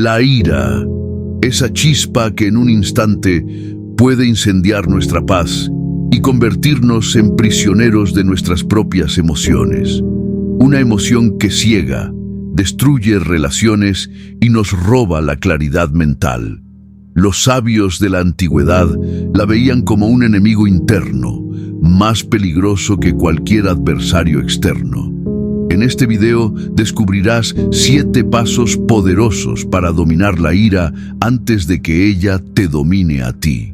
La ira, esa chispa que en un instante puede incendiar nuestra paz y convertirnos en prisioneros de nuestras propias emociones. Una emoción que ciega, destruye relaciones y nos roba la claridad mental. Los sabios de la antigüedad la veían como un enemigo interno, más peligroso que cualquier adversario externo. En este video descubrirás 7 pasos poderosos para dominar la ira antes de que ella te domine a ti.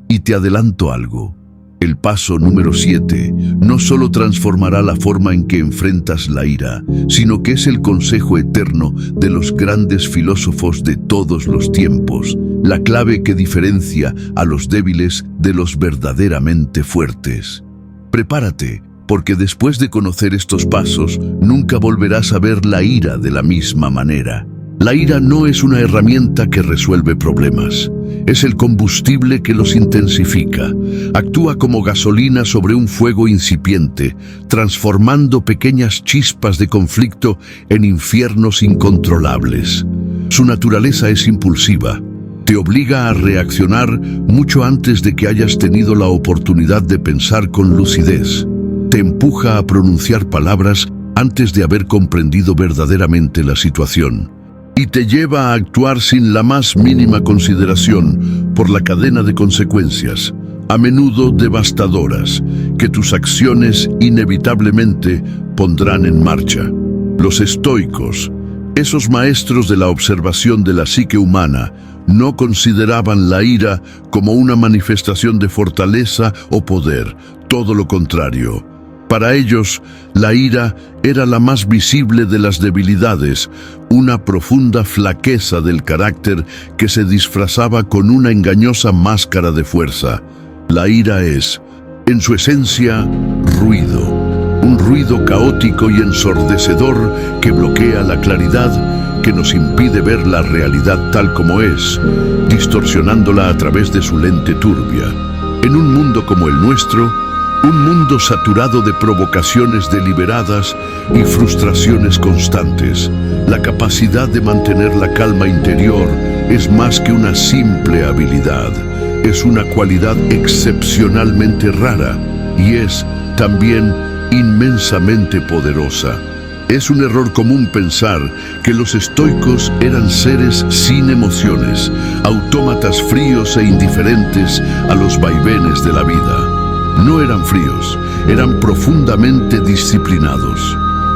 Y te adelanto algo. El paso número 7 no solo transformará la forma en que enfrentas la ira, sino que es el consejo eterno de los grandes filósofos de todos los tiempos, la clave que diferencia a los débiles de los verdaderamente fuertes. Prepárate, porque después de conocer estos pasos, nunca volverás a ver la ira de la misma manera. La ira no es una herramienta que resuelve problemas. Es el combustible que los intensifica. Actúa como gasolina sobre un fuego incipiente, transformando pequeñas chispas de conflicto en infiernos incontrolables. Su naturaleza es impulsiva. Te obliga a reaccionar mucho antes de que hayas tenido la oportunidad de pensar con lucidez. Te empuja a pronunciar palabras antes de haber comprendido verdaderamente la situación. Y te lleva a actuar sin la más mínima consideración por la cadena de consecuencias, a menudo devastadoras, que tus acciones inevitablemente pondrán en marcha. Los estoicos, esos maestros de la observación de la psique humana, no consideraban la ira como una manifestación de fortaleza o poder, todo lo contrario. Para ellos, la ira era la más visible de las debilidades, una profunda flaqueza del carácter que se disfrazaba con una engañosa máscara de fuerza. La ira es, en su esencia, ruido. Un ruido caótico y ensordecedor que bloquea la claridad, que nos impide ver la realidad tal como es, distorsionándola a través de su lente turbia. En un mundo como el nuestro, un mundo saturado de provocaciones deliberadas y frustraciones constantes, la capacidad de mantener la calma interior es más que una simple habilidad, es una cualidad excepcionalmente rara y es también inmensamente poderosa. Es un error común pensar que los estoicos eran seres sin emociones, autómatas fríos e indiferentes a los vaivenes de la vida. No eran fríos, eran profundamente disciplinados.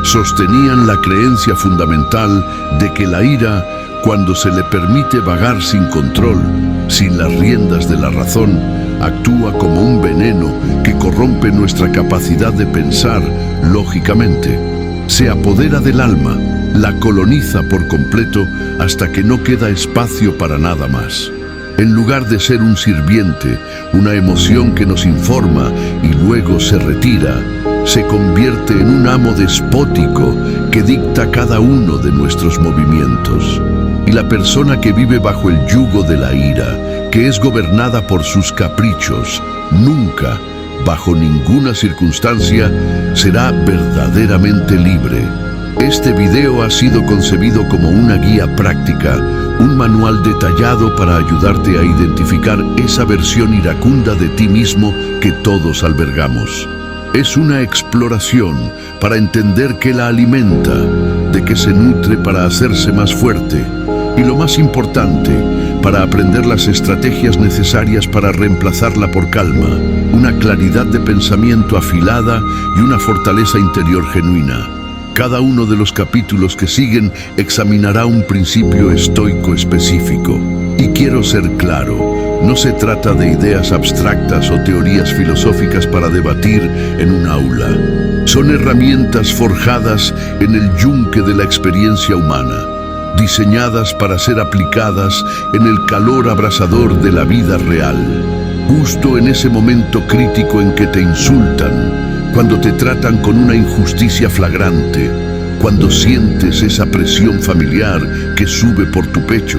Sostenían la creencia fundamental de que la ira, cuando se le permite vagar sin control, sin las riendas de la razón, actúa como un veneno que corrompe nuestra capacidad de pensar lógicamente. Se apodera del alma, la coloniza por completo hasta que no queda espacio para nada más. En lugar de ser un sirviente, una emoción que nos informa y luego se retira, se convierte en un amo despótico que dicta cada uno de nuestros movimientos. Y la persona que vive bajo el yugo de la ira, que es gobernada por sus caprichos, nunca, bajo ninguna circunstancia, será verdaderamente libre. Este video ha sido concebido como una guía práctica, un manual detallado para ayudarte a identificar esa versión iracunda de ti mismo que todos albergamos. Es una exploración para entender qué la alimenta, de qué se nutre para hacerse más fuerte y, lo más importante, para aprender las estrategias necesarias para reemplazarla por calma, una claridad de pensamiento afilada y una fortaleza interior genuina. Cada uno de los capítulos que siguen examinará un principio estoico específico. Y quiero ser claro, no se trata de ideas abstractas o teorías filosóficas para debatir en un aula. Son herramientas forjadas en el yunque de la experiencia humana, diseñadas para ser aplicadas en el calor abrasador de la vida real. Justo en ese momento crítico en que te insultan, cuando te tratan con una injusticia flagrante, cuando sientes esa presión familiar que sube por tu pecho,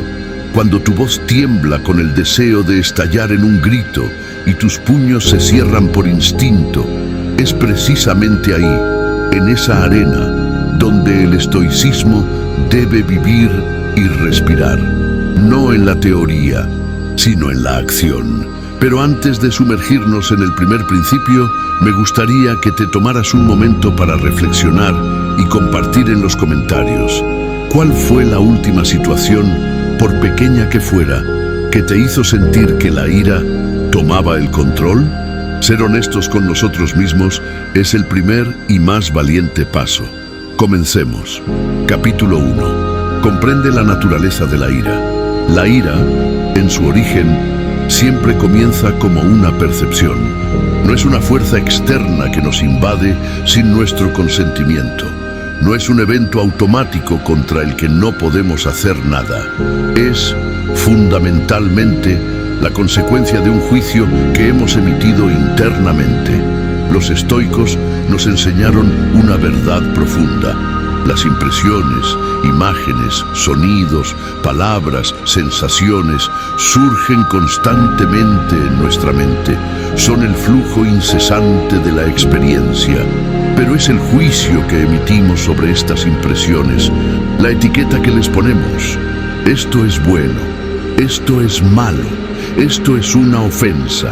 cuando tu voz tiembla con el deseo de estallar en un grito y tus puños se cierran por instinto, es precisamente ahí, en esa arena, donde el estoicismo debe vivir y respirar, no en la teoría, sino en la acción. Pero antes de sumergirnos en el primer principio, me gustaría que te tomaras un momento para reflexionar y compartir en los comentarios cuál fue la última situación, por pequeña que fuera, que te hizo sentir que la ira tomaba el control. Ser honestos con nosotros mismos es el primer y más valiente paso. Comencemos. Capítulo 1. Comprende la naturaleza de la ira. La ira, en su origen, siempre comienza como una percepción. No es una fuerza externa que nos invade sin nuestro consentimiento. No es un evento automático contra el que no podemos hacer nada. Es, fundamentalmente, la consecuencia de un juicio que hemos emitido internamente. Los estoicos nos enseñaron una verdad profunda. Las impresiones, imágenes, sonidos, palabras, sensaciones surgen constantemente en nuestra mente. Son el flujo incesante de la experiencia. Pero es el juicio que emitimos sobre estas impresiones, la etiqueta que les ponemos. Esto es bueno, esto es malo, esto es una ofensa,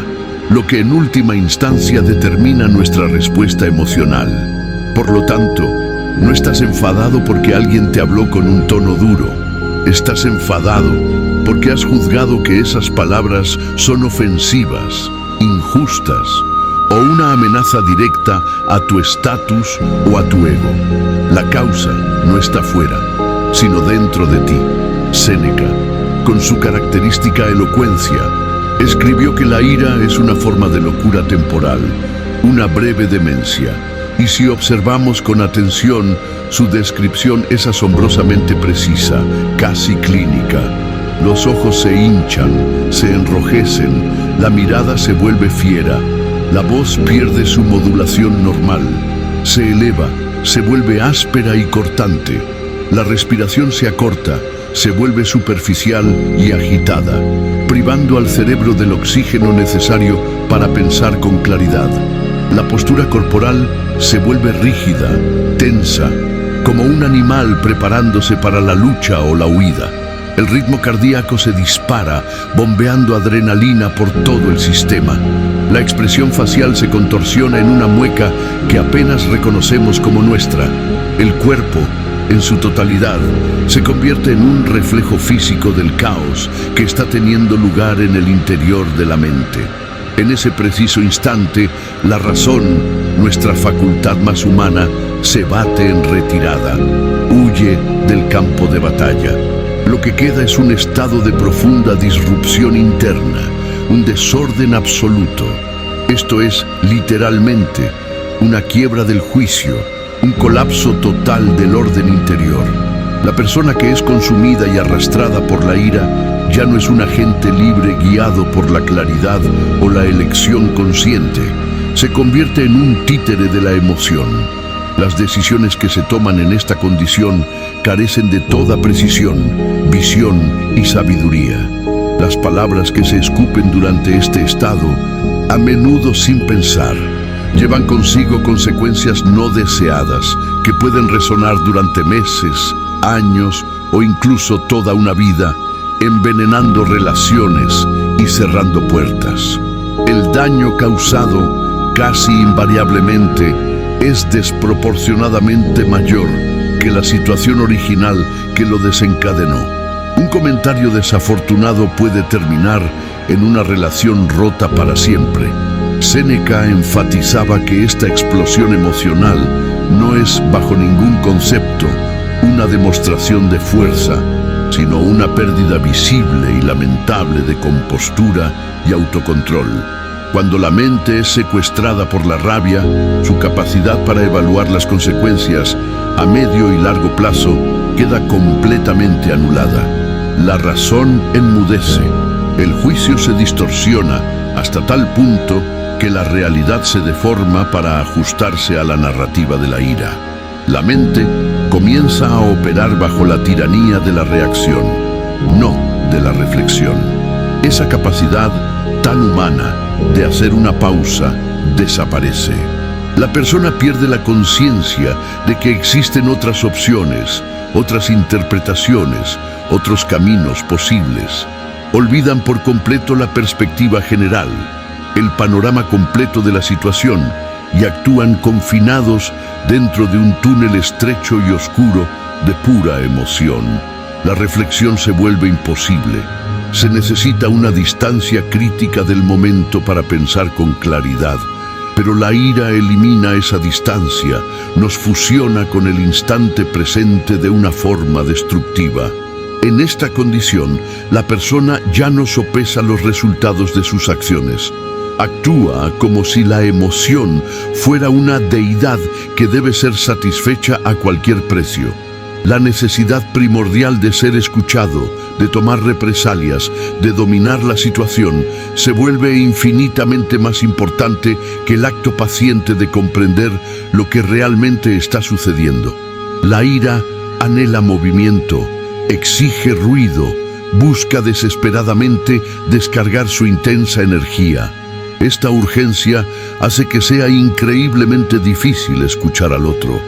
lo que en última instancia determina nuestra respuesta emocional. Por lo tanto, no estás enfadado porque alguien te habló con un tono duro. Estás enfadado porque has juzgado que esas palabras son ofensivas, injustas, o una amenaza directa a tu estatus o a tu ego. La causa no está fuera, sino dentro de ti. Séneca, con su característica elocuencia, escribió que la ira es una forma de locura temporal, una breve demencia, y si observamos con atención, su descripción es asombrosamente precisa, casi clínica. Los ojos se hinchan, se enrojecen, la mirada se vuelve fiera, la voz pierde su modulación normal, se eleva, se vuelve áspera y cortante, la respiración se acorta, se vuelve superficial y agitada, privando al cerebro del oxígeno necesario para pensar con claridad. La postura corporal se vuelve rígida, tensa, como un animal preparándose para la lucha o la huida. El ritmo cardíaco se dispara, bombeando adrenalina por todo el sistema. La expresión facial se contorsiona en una mueca que apenas reconocemos como nuestra. El cuerpo, en su totalidad, se convierte en un reflejo físico del caos que está teniendo lugar en el interior de la mente. En ese preciso instante, la razón, nuestra facultad más humana, se bate en retirada, huye del campo de batalla. Lo que queda es un estado de profunda disrupción interna, un desorden absoluto. Esto es, literalmente, una quiebra del juicio, un colapso total del orden interior. La persona que es consumida y arrastrada por la ira ya no es un agente libre guiado por la claridad o la elección consciente. Se convierte en un títere de la emoción. Las decisiones que se toman en esta condición carecen de toda precisión, visión y sabiduría. Las palabras que se escupen durante este estado, a menudo sin pensar, llevan consigo consecuencias no deseadas que pueden resonar durante meses, años o incluso toda una vida, envenenando relaciones y cerrando puertas. El daño causado, casi invariablemente, es desproporcionadamente mayor que la situación original que lo desencadenó. Un comentario desafortunado puede terminar en una relación rota para siempre. Séneca enfatizaba que esta explosión emocional no es, bajo ningún concepto, una demostración de fuerza, sino una pérdida visible y lamentable de compostura y autocontrol. Cuando la mente es secuestrada por la rabia, su capacidad para evaluar las consecuencias a medio y largo plazo queda completamente anulada. La razón enmudece, el juicio se distorsiona hasta tal punto que la realidad se deforma para ajustarse a la narrativa de la ira. La mente comienza a operar bajo la tiranía de la reacción, no de la reflexión. Esa capacidad tan humana de hacer una pausa desaparece. La persona pierde la conciencia de que existen otras opciones, otras interpretaciones, otros caminos posibles. Olvidan por completo la perspectiva general, el panorama completo de la situación, y actúan confinados dentro de un túnel estrecho y oscuro de pura emoción. La reflexión se vuelve imposible. Se necesita una distancia crítica del momento para pensar con claridad. Pero la ira elimina esa distancia, nos fusiona con el instante presente de una forma destructiva. En esta condición, la persona ya no sopesa los resultados de sus acciones. Actúa como si la emoción fuera una deidad que debe ser satisfecha a cualquier precio. La necesidad primordial de ser escuchado, de tomar represalias, de dominar la situación, se vuelve infinitamente más importante que el acto paciente de comprender lo que realmente está sucediendo. La ira anhela movimiento, exige ruido, busca desesperadamente descargar su intensa energía. Esta urgencia hace que sea increíblemente difícil escuchar al otro,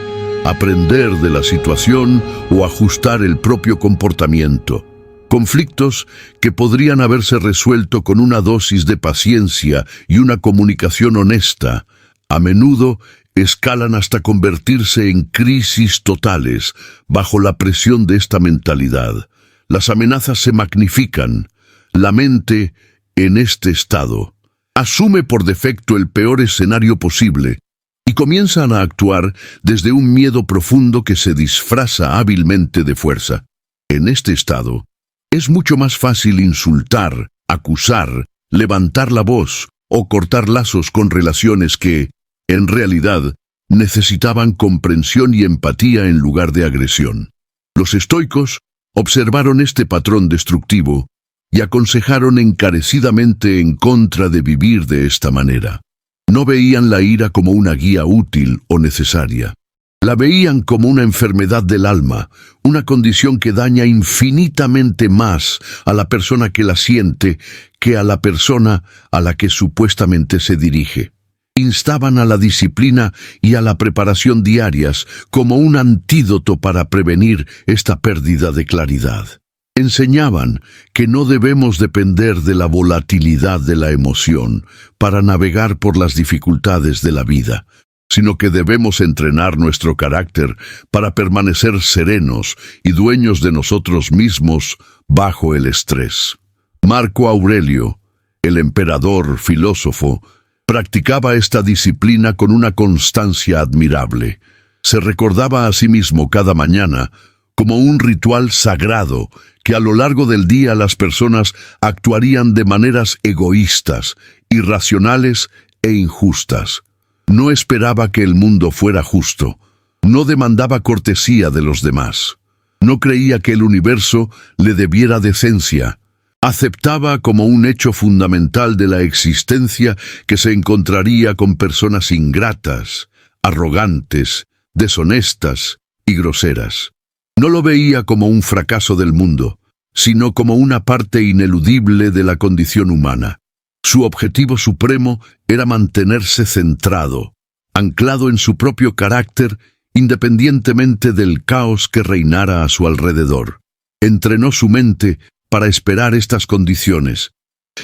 aprender de la situación o ajustar el propio comportamiento. Conflictos que podrían haberse resuelto con una dosis de paciencia y una comunicación honesta, a menudo escalan hasta convertirse en crisis totales bajo la presión de esta mentalidad. Las amenazas se magnifican. La mente, en este estado, asume por defecto el peor escenario posible y comienzan a actuar desde un miedo profundo que se disfraza hábilmente de fuerza. En este estado, es mucho más fácil insultar, acusar, levantar la voz o cortar lazos con relaciones que, en realidad, necesitaban comprensión y empatía en lugar de agresión. Los estoicos observaron este patrón destructivo y aconsejaron encarecidamente en contra de vivir de esta manera. No veían la ira como una guía útil o necesaria. La veían como una enfermedad del alma, una condición que daña infinitamente más a la persona que la siente que a la persona a la que supuestamente se dirige. Instaban a la disciplina y a la preparación diarias como un antídoto para prevenir esta pérdida de claridad. Enseñaban que no debemos depender de la volatilidad de la emoción para navegar por las dificultades de la vida, sino que debemos entrenar nuestro carácter para permanecer serenos y dueños de nosotros mismos bajo el estrés. Marco Aurelio, el emperador filósofo, practicaba esta disciplina con una constancia admirable. Se recordaba a sí mismo cada mañana como un ritual sagrado que a lo largo del día las personas actuarían de maneras egoístas, irracionales e injustas. No esperaba que el mundo fuera justo, no demandaba cortesía de los demás, no creía que el universo le debiera decencia. Aceptaba como un hecho fundamental de la existencia que se encontraría con personas ingratas, arrogantes, deshonestas y groseras. No lo veía como un fracaso del mundo, sino como una parte ineludible de la condición humana. Su objetivo supremo era mantenerse centrado, anclado en su propio carácter, independientemente del caos que reinara a su alrededor. Entrenó su mente para esperar estas condiciones,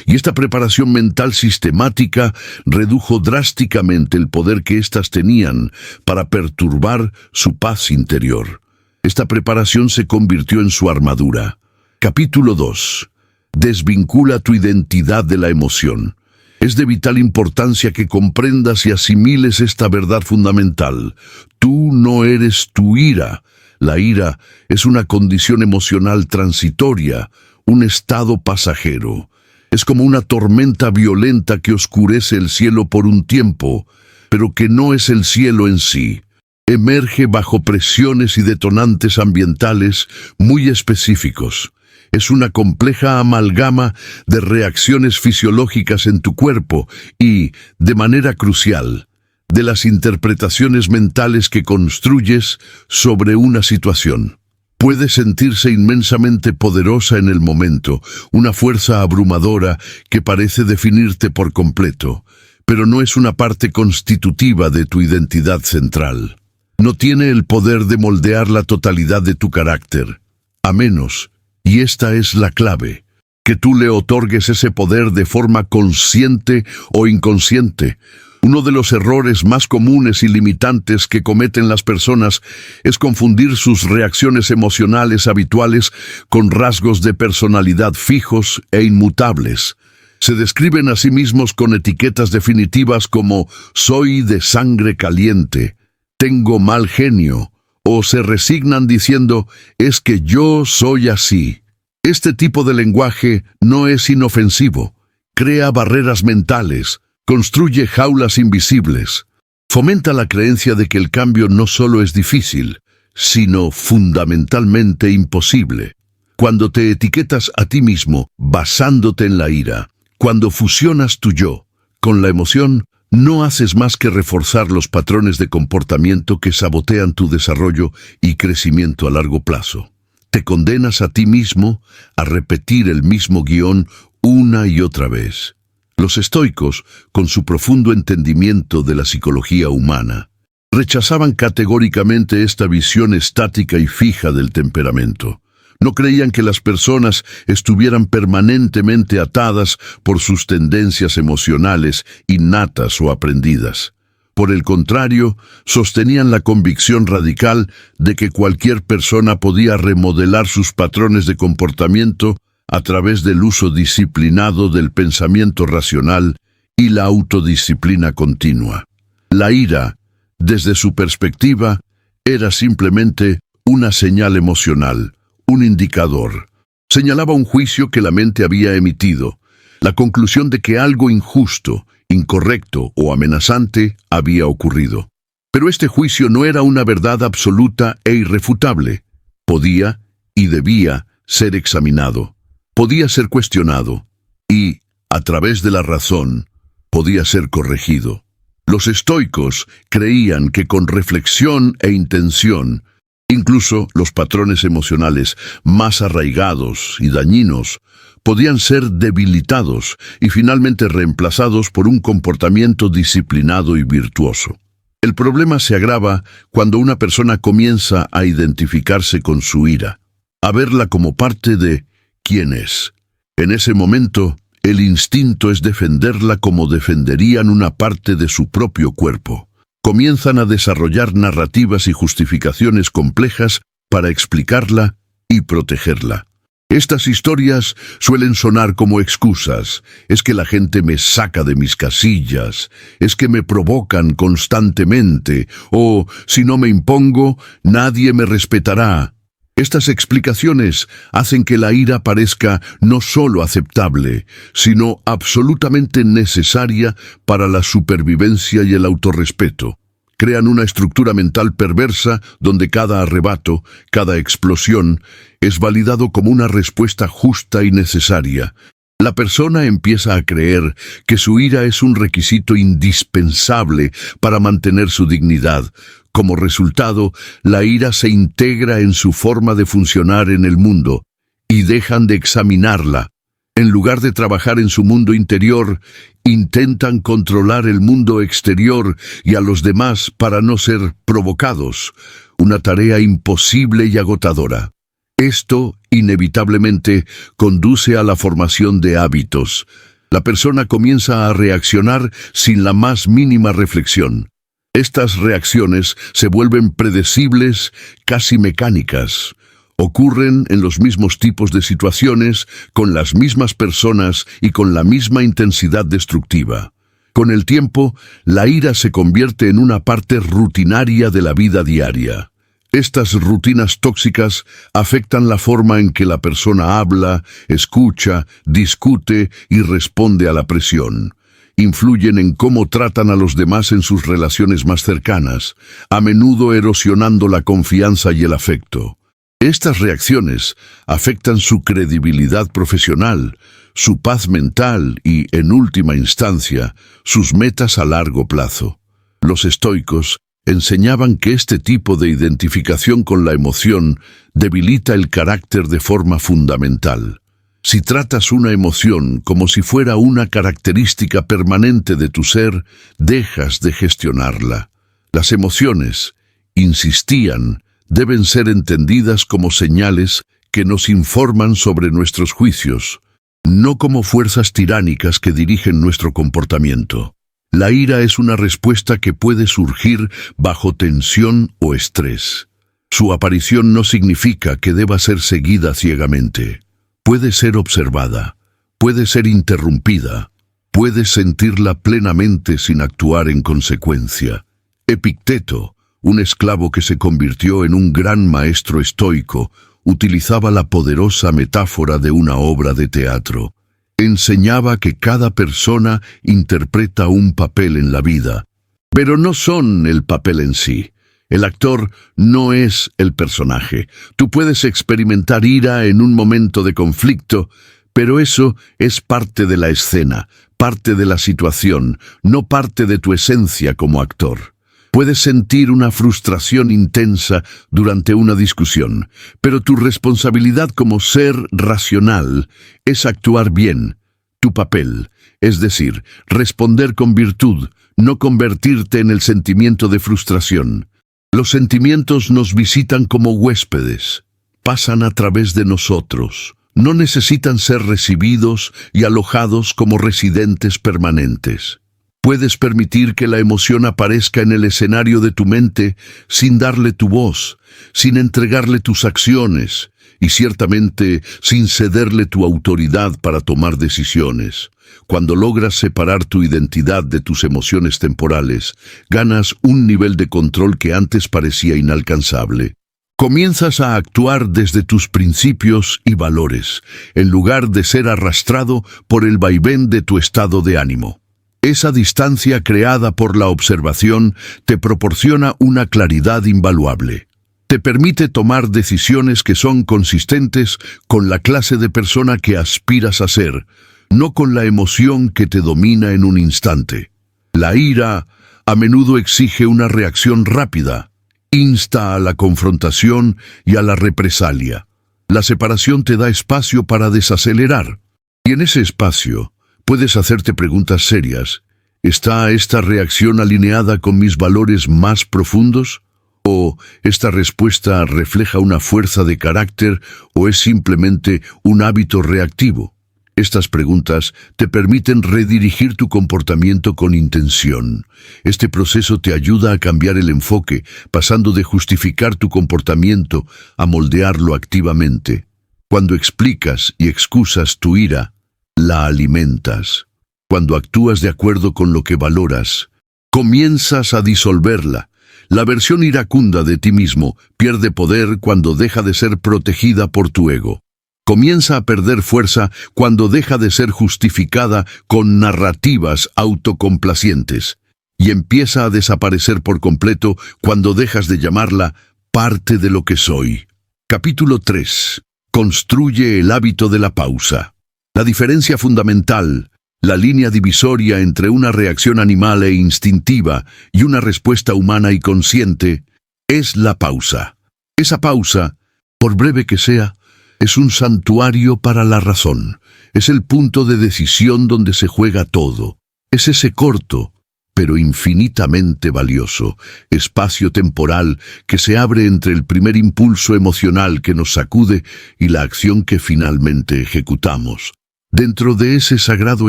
y esta preparación mental sistemática redujo drásticamente el poder que éstas tenían para perturbar su paz interior. Esta preparación se convirtió en su armadura. Capítulo 2. Desvincula tu identidad de la emoción. Es de vital importancia que comprendas y asimiles esta verdad fundamental. Tú no eres tu ira. La ira es una condición emocional transitoria, un estado pasajero. Es como una tormenta violenta que oscurece el cielo por un tiempo, pero que no es el cielo en sí. Emerge bajo presiones y detonantes ambientales muy específicos. Es una compleja amalgama de reacciones fisiológicas en tu cuerpo y, de manera crucial, de las interpretaciones mentales que construyes sobre una situación. Puede sentirse inmensamente poderosa en el momento, una fuerza abrumadora que parece definirte por completo, pero no es una parte constitutiva de tu identidad central. No tiene el poder de moldear la totalidad de tu carácter, a menos, y esta es la clave, que tú le otorgues ese poder de forma consciente o inconsciente. Uno de los errores más comunes y limitantes que cometen las personas es confundir sus reacciones emocionales habituales con rasgos de personalidad fijos e inmutables. Se describen a sí mismos con etiquetas definitivas como «soy de sangre caliente», «tengo mal genio», o se resignan diciendo «es que yo soy así». Este tipo de lenguaje no es inofensivo, crea barreras mentales, construye jaulas invisibles, fomenta la creencia de que el cambio no solo es difícil, sino fundamentalmente imposible. Cuando te etiquetas a ti mismo basándote en la ira, cuando fusionas tu yo con la emoción, no haces más que reforzar los patrones de comportamiento que sabotean tu desarrollo y crecimiento a largo plazo. Te condenas a ti mismo a repetir el mismo guión una y otra vez. Los estoicos, con su profundo entendimiento de la psicología humana, rechazaban categóricamente esta visión estática y fija del temperamento. No creían que las personas estuvieran permanentemente atadas por sus tendencias emocionales innatas o aprendidas. Por el contrario, sostenían la convicción radical de que cualquier persona podía remodelar sus patrones de comportamiento a través del uso disciplinado del pensamiento racional y la autodisciplina continua. La ira, desde su perspectiva, era simplemente una señal emocional, un indicador. Señalaba un juicio que la mente había emitido, la conclusión de que algo injusto, incorrecto o amenazante había ocurrido. Pero este juicio no era una verdad absoluta e irrefutable. Podía y debía ser examinado. Podía ser cuestionado y, a través de la razón, podía ser corregido. Los estoicos creían que con reflexión e intención, incluso los patrones emocionales más arraigados y dañinos podían ser debilitados y finalmente reemplazados por un comportamiento disciplinado y virtuoso. El problema se agrava cuando una persona comienza a identificarse con su ira, a verla como parte de quién es. En ese momento, el instinto es defenderla como defenderían una parte de su propio cuerpo. Comienzan a desarrollar narrativas y justificaciones complejas para explicarla y protegerla. Estas historias suelen sonar como excusas. Es que la gente me saca de mis casillas, es que me provocan constantemente, o si no me impongo, nadie me respetará. Estas explicaciones hacen que la ira parezca no solo aceptable, sino absolutamente necesaria para la supervivencia y el autorrespeto. Crean una estructura mental perversa donde cada arrebato, cada explosión, es validado como una respuesta justa y necesaria. La persona empieza a creer que su ira es un requisito indispensable para mantener su dignidad. Como resultado, la ira se integra en su forma de funcionar en el mundo y dejan de examinarla. En lugar de trabajar en su mundo interior, intentan controlar el mundo exterior y a los demás para no ser provocados, una tarea imposible y agotadora. Esto, inevitablemente, conduce a la formación de hábitos. La persona comienza a reaccionar sin la más mínima reflexión. Estas reacciones se vuelven predecibles, casi mecánicas. Ocurren en los mismos tipos de situaciones, con las mismas personas y con la misma intensidad destructiva. Con el tiempo, la ira se convierte en una parte rutinaria de la vida diaria. Estas rutinas tóxicas afectan la forma en que la persona habla, escucha, discute y responde a la presión. Influyen en cómo tratan a los demás en sus relaciones más cercanas, a menudo erosionando la confianza y el afecto. Estas reacciones afectan su credibilidad profesional, su paz mental y, en última instancia, sus metas a largo plazo. Los estoicos enseñaban que este tipo de identificación con la emoción debilita el carácter de forma fundamental. Si tratas una emoción como si fuera una característica permanente de tu ser, dejas de gestionarla. Las emociones, insistían, deben ser entendidas como señales que nos informan sobre nuestros juicios, no como fuerzas tiránicas que dirigen nuestro comportamiento. La ira es una respuesta que puede surgir bajo tensión o estrés. Su aparición no significa que deba ser seguida ciegamente. Puede ser observada, puede ser interrumpida, puedes sentirla plenamente sin actuar en consecuencia. Epicteto, un esclavo que se convirtió en un gran maestro estoico, utilizaba la poderosa metáfora de una obra de teatro. Enseñaba que cada persona interpreta un papel en la vida, pero no son el papel en sí. El actor no es el personaje. Tú puedes experimentar ira en un momento de conflicto, pero eso es parte de la escena, parte de la situación, no parte de tu esencia como actor. Puedes sentir una frustración intensa durante una discusión, pero tu responsabilidad como ser racional es actuar bien, tu papel, es decir, responder con virtud, no convertirte en el sentimiento de frustración. Los sentimientos nos visitan como huéspedes, pasan a través de nosotros, no necesitan ser recibidos y alojados como residentes permanentes. Puedes permitir que la emoción aparezca en el escenario de tu mente sin darle tu voz, sin entregarle tus acciones y ciertamente sin cederle tu autoridad para tomar decisiones. Cuando logras separar tu identidad de tus emociones temporales, ganas un nivel de control que antes parecía inalcanzable. Comienzas a actuar desde tus principios y valores, en lugar de ser arrastrado por el vaivén de tu estado de ánimo. Esa distancia creada por la observación te proporciona una claridad invaluable. Te permite tomar decisiones que son consistentes con la clase de persona que aspiras a ser, no con la emoción que te domina en un instante. La ira a menudo exige una reacción rápida, insta a la confrontación y a la represalia. La separación te da espacio para desacelerar, y en ese espacio puedes hacerte preguntas serias. ¿Está esta reacción alineada con mis valores más profundos? ¿O esta respuesta refleja una fuerza de carácter o es simplemente un hábito reactivo? Estas preguntas te permiten redirigir tu comportamiento con intención. Este proceso te ayuda a cambiar el enfoque, pasando de justificar tu comportamiento a moldearlo activamente. Cuando explicas y excusas tu ira, la alimentas. Cuando actúas de acuerdo con lo que valoras, comienzas a disolverla. La versión iracunda de ti mismo pierde poder cuando deja de ser protegida por tu ego. Comienza a perder fuerza cuando deja de ser justificada con narrativas autocomplacientes y empieza a desaparecer por completo cuando dejas de llamarla parte de lo que soy. Capítulo 3. Construye el hábito de la pausa. La diferencia fundamental, la línea divisoria entre una reacción animal e instintiva y una respuesta humana y consciente, es la pausa. Esa pausa, por breve que sea, es un santuario para la razón. Es el punto de decisión donde se juega todo. Es ese corto, pero infinitamente valioso, espacio temporal que se abre entre el primer impulso emocional que nos sacude y la acción que finalmente ejecutamos. Dentro de ese sagrado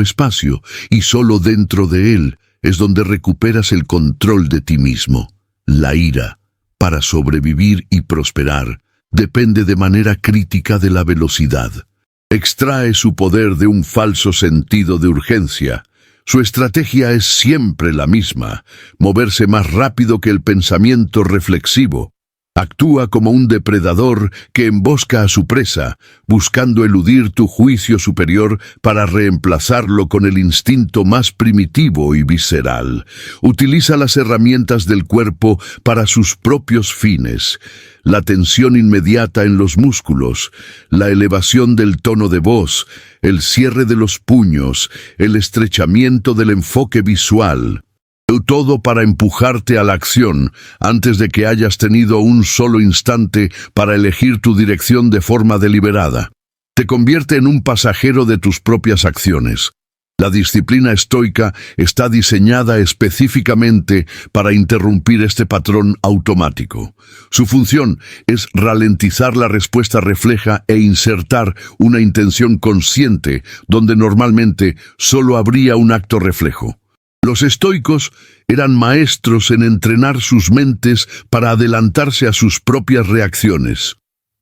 espacio, y solo dentro de él, es donde recuperas el control de ti mismo. La ira, para sobrevivir y prosperar, depende de manera crítica de la velocidad. Extrae su poder de un falso sentido de urgencia. Su estrategia es siempre la misma, moverse más rápido que el pensamiento reflexivo. Actúa como un depredador que embosca a su presa, buscando eludir tu juicio superior para reemplazarlo con el instinto más primitivo y visceral. Utiliza las herramientas del cuerpo para sus propios fines. La tensión inmediata en los músculos, la elevación del tono de voz, el cierre de los puños, el estrechamiento del enfoque visual. Todo para empujarte a la acción antes de que hayas tenido un solo instante para elegir tu dirección de forma deliberada. Te convierte en un pasajero de tus propias acciones. La disciplina estoica está diseñada específicamente para interrumpir este patrón automático. Su función es ralentizar la respuesta refleja e insertar una intención consciente donde normalmente solo habría un acto reflejo. Los estoicos eran maestros en entrenar sus mentes para adelantarse a sus propias reacciones.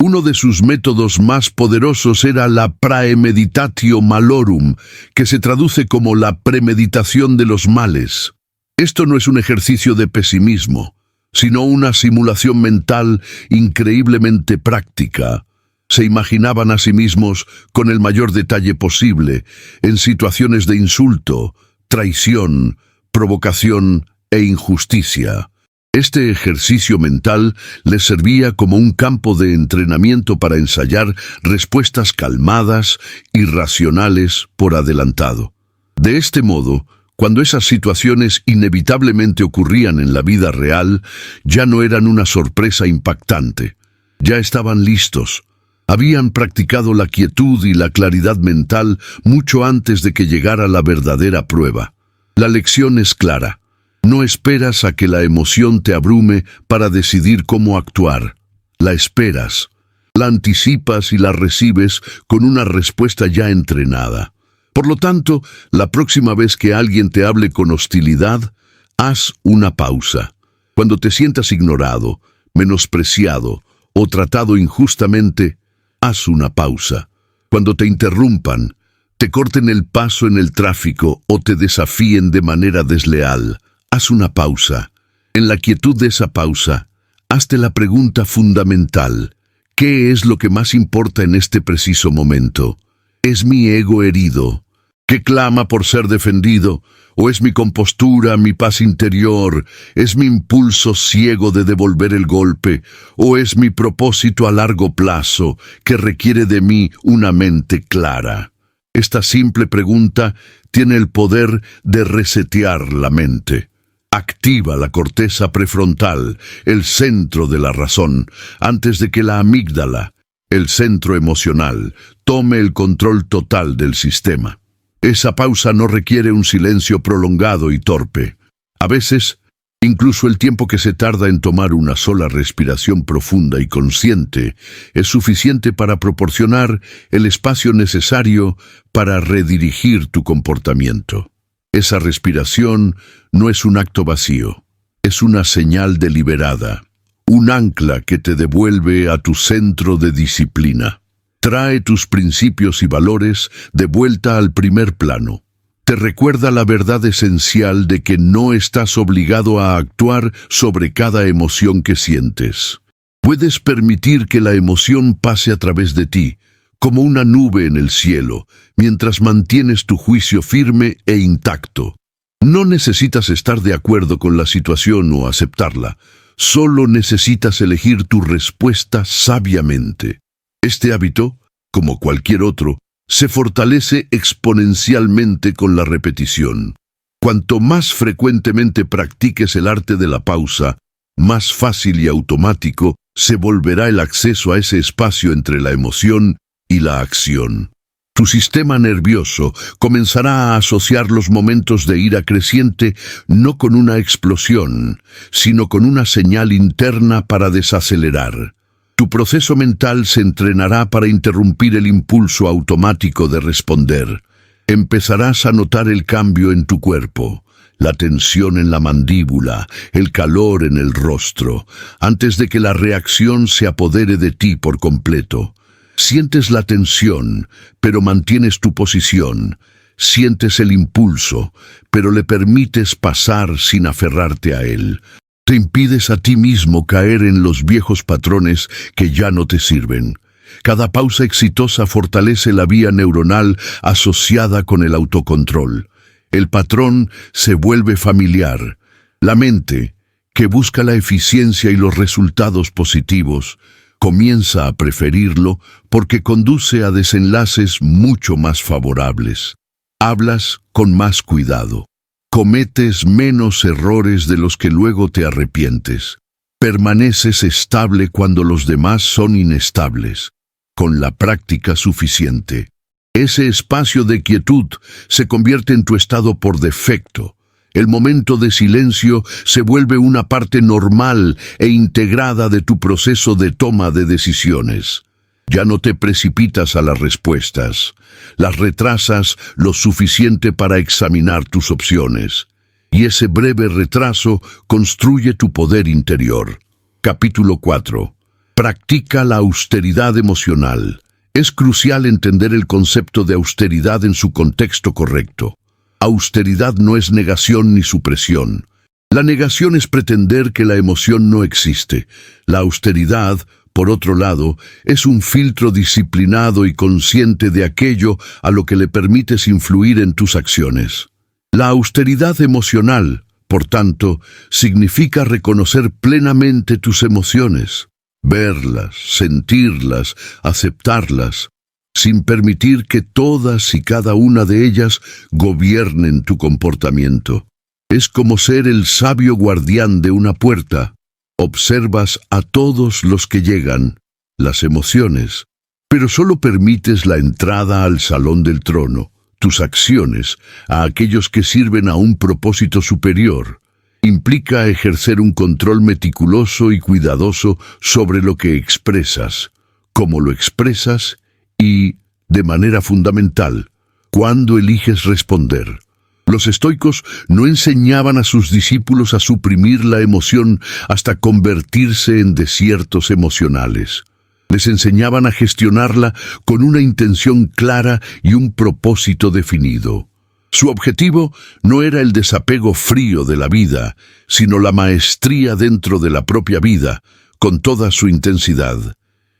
Uno de sus métodos más poderosos era la praemeditatio malorum, que se traduce como la premeditación de los males. Esto no es un ejercicio de pesimismo, sino una simulación mental increíblemente práctica. Se imaginaban a sí mismos con el mayor detalle posible, en situaciones de insulto, traición, provocación e injusticia. Este ejercicio mental les servía como un campo de entrenamiento para ensayar respuestas calmadas y racionales por adelantado. De este modo, cuando esas situaciones inevitablemente ocurrían en la vida real, ya no eran una sorpresa impactante. Ya estaban listos. Habían practicado la quietud y la claridad mental mucho antes de que llegara la verdadera prueba. La lección es clara. No esperas a que la emoción te abrume para decidir cómo actuar. La esperas, la anticipas y la recibes con una respuesta ya entrenada. Por lo tanto, la próxima vez que alguien te hable con hostilidad, haz una pausa. Cuando te sientas ignorado, menospreciado o tratado injustamente, haz una pausa. Cuando te interrumpan, te corten el paso en el tráfico o te desafíen de manera desleal, haz una pausa. En la quietud de esa pausa, hazte la pregunta fundamental. ¿Qué es lo que más importa en este preciso momento? ¿Es mi ego herido, que clama por ser defendido? ¿O es mi compostura, mi paz interior? ¿Es mi impulso ciego de devolver el golpe? ¿O es mi propósito a largo plazo, que requiere de mí una mente clara? Esta simple pregunta tiene el poder de resetear la mente. Activa la corteza prefrontal, el centro de la razón, antes de que la amígdala, el centro emocional, tome el control total del sistema. Esa pausa no requiere un silencio prolongado y torpe. A veces, incluso el tiempo que se tarda en tomar una sola respiración profunda y consciente es suficiente para proporcionar el espacio necesario para redirigir tu comportamiento. Esa respiración no es un acto vacío, es una señal deliberada, un ancla que te devuelve a tu centro de disciplina. Trae tus principios y valores de vuelta al primer plano. Te recuerda la verdad esencial de que no estás obligado a actuar sobre cada emoción que sientes. Puedes permitir que la emoción pase a través de ti, como una nube en el cielo, mientras mantienes tu juicio firme e intacto. No necesitas estar de acuerdo con la situación o aceptarla, solo necesitas elegir tu respuesta sabiamente. Este hábito, como cualquier otro, se fortalece exponencialmente con la repetición. Cuanto más frecuentemente practiques el arte de la pausa, más fácil y automático se volverá el acceso a ese espacio entre la emoción y la acción. Tu sistema nervioso comenzará a asociar los momentos de ira creciente no con una explosión, sino con una señal interna para desacelerar. Tu proceso mental se entrenará para interrumpir el impulso automático de responder. Empezarás a notar el cambio en tu cuerpo, la tensión en la mandíbula, el calor en el rostro, antes de que la reacción se apodere de ti por completo. Sientes la tensión, pero mantienes tu posición. Sientes el impulso, pero le permites pasar sin aferrarte a él. Te impides a ti mismo caer en los viejos patrones que ya no te sirven. Cada pausa exitosa fortalece la vía neuronal asociada con el autocontrol. El patrón se vuelve familiar. La mente, que busca la eficiencia y los resultados positivos, comienza a preferirlo porque conduce a desenlaces mucho más favorables. Hablas con más cuidado. Cometes menos errores de los que luego te arrepientes. Permaneces estable cuando los demás son inestables. Con la práctica suficiente, Ese espacio de quietud se convierte en tu estado por defecto. El momento de silencio se vuelve una parte normal e integrada de tu proceso de toma de decisiones. Ya no te precipitas a las respuestas, las retrasas lo suficiente para examinar tus opciones. Y ese breve retraso construye tu poder interior. Capítulo 4. Practica la austeridad emocional. Es crucial entender el concepto de austeridad en su contexto correcto. Austeridad no es negación ni supresión. La negación es pretender que la emoción no existe. La austeridad, por otro lado, es un filtro disciplinado y consciente de aquello a lo que le permites influir en tus acciones. La austeridad emocional, por tanto, significa reconocer plenamente tus emociones, verlas, sentirlas, aceptarlas, sin permitir que todas y cada una de ellas gobiernen tu comportamiento. Es como ser el sabio guardián de una puerta. Observas a todos los que llegan, las emociones, pero solo permites la entrada al salón del trono, tus acciones, a aquellos que sirven a un propósito superior. Implica ejercer un control meticuloso y cuidadoso sobre lo que expresas, cómo lo expresas y, de manera fundamental, cuándo eliges responder. Los estoicos no enseñaban a sus discípulos a suprimir la emoción hasta convertirse en desiertos emocionales. Les enseñaban a gestionarla con una intención clara y un propósito definido. Su objetivo no era el desapego frío de la vida, sino la maestría dentro de la propia vida, con toda su intensidad.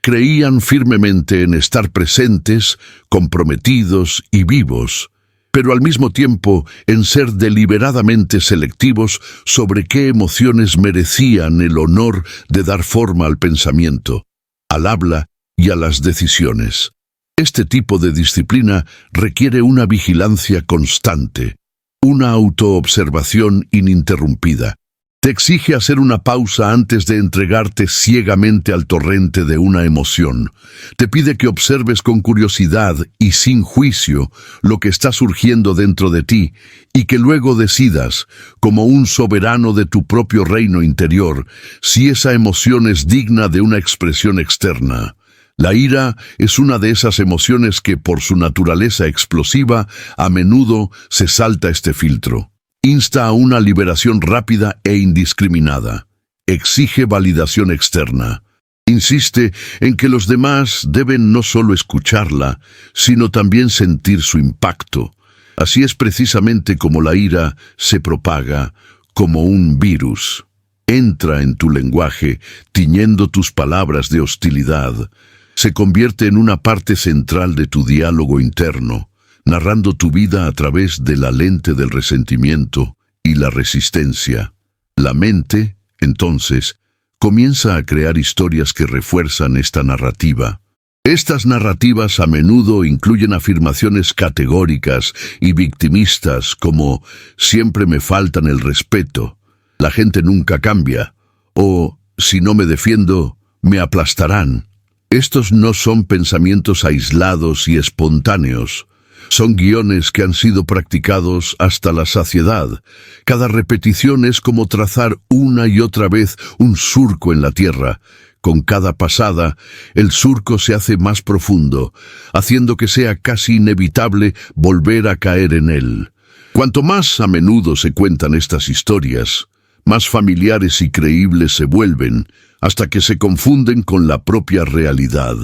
Creían firmemente en estar presentes, comprometidos y vivos, pero al mismo tiempo en ser deliberadamente selectivos sobre qué emociones merecían el honor de dar forma al pensamiento, al habla y a las decisiones. Este tipo de disciplina requiere una vigilancia constante, una autoobservación ininterrumpida. Te exige hacer una pausa antes de entregarte ciegamente al torrente de una emoción. Te pide que observes con curiosidad y sin juicio lo que está surgiendo dentro de ti y que luego decidas, como un soberano de tu propio reino interior, si esa emoción es digna de una expresión externa. La ira es una de esas emociones que, por su naturaleza explosiva, a menudo se salta este filtro. Insta a una liberación rápida e indiscriminada. Exige validación externa. Insiste en que los demás deben no solo escucharla, sino también sentir su impacto. Así es precisamente como la ira se propaga, como un virus. Entra en tu lenguaje, tiñendo tus palabras de hostilidad. Se convierte en una parte central de tu diálogo interno, narrando tu vida a través de la lente del resentimiento y la resistencia. La mente, entonces, comienza a crear historias que refuerzan esta narrativa. Estas narrativas a menudo incluyen afirmaciones categóricas y victimistas como «siempre me faltan el respeto», «la gente nunca cambia» o «si no me defiendo, me aplastarán». Estos no son pensamientos aislados y espontáneos. Son guiones que han sido practicados hasta la saciedad. Cada repetición es como trazar una y otra vez un surco en la tierra. Con cada pasada, el surco se hace más profundo, haciendo que sea casi inevitable volver a caer en él. Cuanto más a menudo se cuentan estas historias, más familiares y creíbles se vuelven, hasta que se confunden con la propia realidad.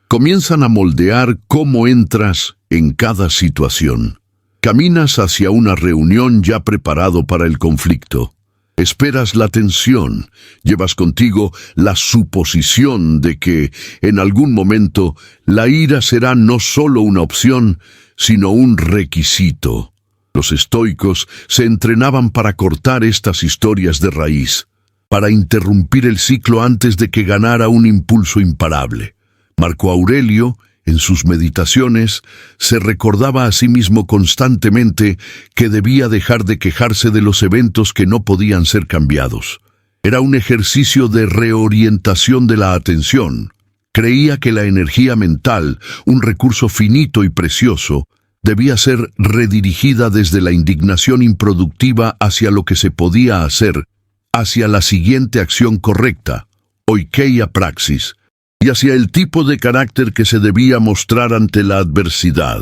Comienzan a moldear cómo entras en cada situación. Caminas hacia una reunión ya preparado para el conflicto. Esperas la tensión, llevas contigo la suposición de que, en algún momento, la ira será no solo una opción, sino un requisito. Los estoicos se entrenaban para cortar estas historias de raíz, para interrumpir el ciclo antes de que ganara un impulso imparable. Marco Aurelio, en sus meditaciones, se recordaba a sí mismo constantemente que debía dejar de quejarse de los eventos que no podían ser cambiados. Era un ejercicio de reorientación de la atención. Creía que la energía mental, un recurso finito y precioso, debía ser redirigida desde la indignación improductiva hacia lo que se podía hacer, hacia la siguiente acción correcta, oikeia praxis, y hacia el tipo de carácter que se debía mostrar ante la adversidad.